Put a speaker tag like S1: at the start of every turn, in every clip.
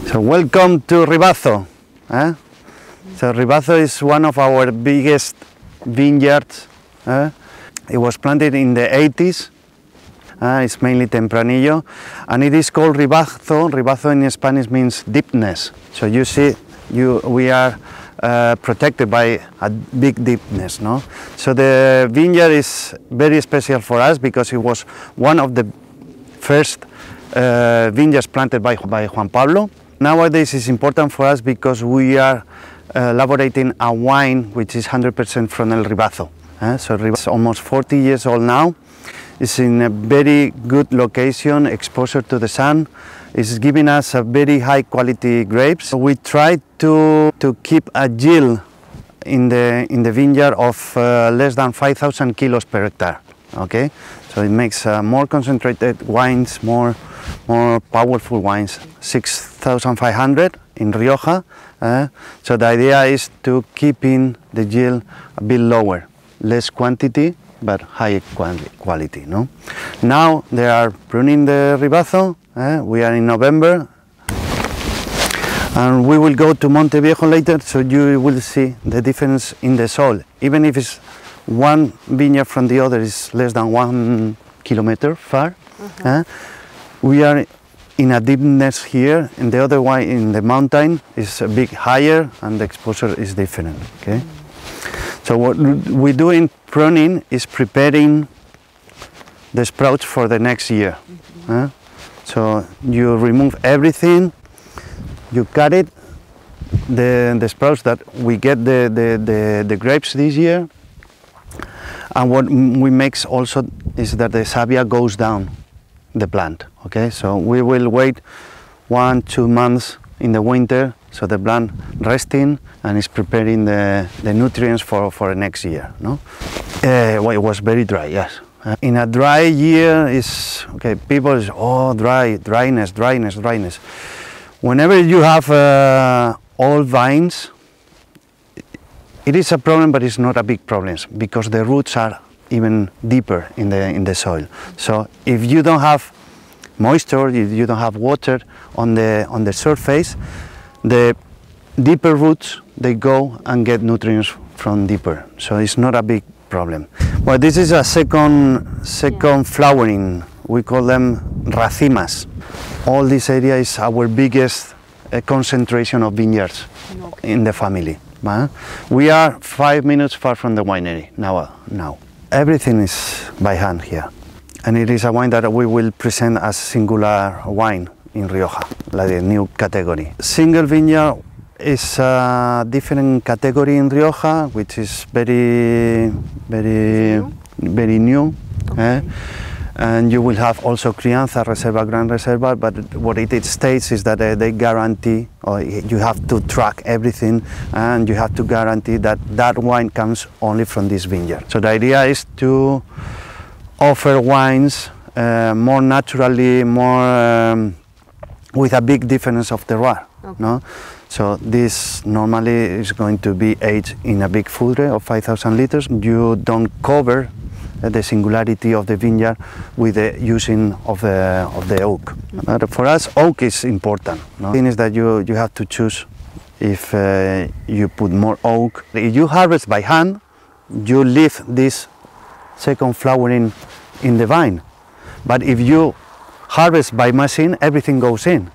S1: So welcome to RIBAZO. So RIBAZO is one of our biggest vineyards. It was planted in the 80s. It's mainly Tempranillo, and it is called RIBAZO. RIBAZO in Spanish means deepness. So you see, we are protected by a big deepness, no? So the vineyard is very special for us because it was one of the first vineyards planted by Juan Pablo. Nowadays it's important for us because we are elaborating a wine which is 100% from El RIBAZO. So RIBAZO is almost 40 years old now. It's in a very good location, exposure to the sun. It's giving us a very high quality grapes. We try to keep a yield in the vineyard of less than 5,000 kilos per hectare. Okay, so it makes more concentrated wines, more powerful wines, 6,500 in Rioja. So the idea is to keep in the yield a bit lower, less quantity but high quality. No? Now they are pruning the RIBAZO. We are in November, and we will go to Monte Viejo later, so you will see the difference in the soil. Even if it's one vineyard from the other is less than 1 kilometer far. We are in a deepness here, and the other one in the mountain is a bit higher, and the exposure is different. Okay. So what we do in pruning is preparing the sprouts for the next year. So you remove everything, you cut it, the sprouts that we get the grapes this year, and what we make also is that the savia goes down the plant. Okay, so we will wait 1-2 months in the winter, so the plant resting and is preparing the nutrients for the next year. No, well, it was very dry. Yes, in a dry year is okay. People say, oh, dryness. Whenever you have old vines, it is a problem, but it's not a big problem because the roots are even deeper in the soil. So if you don't have moisture, if you don't have water on the surface, the deeper roots, they go and get nutrients from deeper. So it's not a big problem. Well, this is a second flowering. We call them racimas. All this area is our biggest concentration of vineyards in the family. We are 5 minutes far from the winery now. Everything is by hand here, and it is a wine that we will present as singular wine in Rioja, like a new category. Single vineyard is a different category in Rioja, which is very new. Okay. And you will have also Crianza, Reserva, Gran Reserva, but what it states is that they guarantee, or you have to track everything, and you have to guarantee that that wine comes only from this vineyard. So the idea is to offer wines more naturally, more with a big difference of terroir. Okay. No? So this normally is going to be aged in a big foudre of 5,000 liters. You don't cover the singularity of the vineyard with the using of the oak. But for us, oak is important. No? The thing is that you have to choose if you put more oak. If you harvest by hand, you leave this second flowering in the vine. But if you harvest by machine, everything goes in.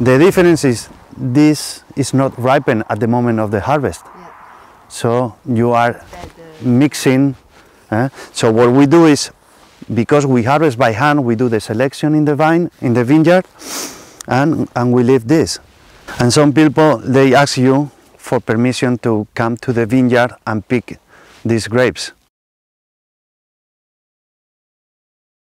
S1: The difference is this is not ripened at the moment of the harvest. So you are mixing. So what we do is, because we harvest by hand, we do the selection in the vineyard, and we leave this. And some people, they ask you for permission to come to the vineyard and pick these grapes.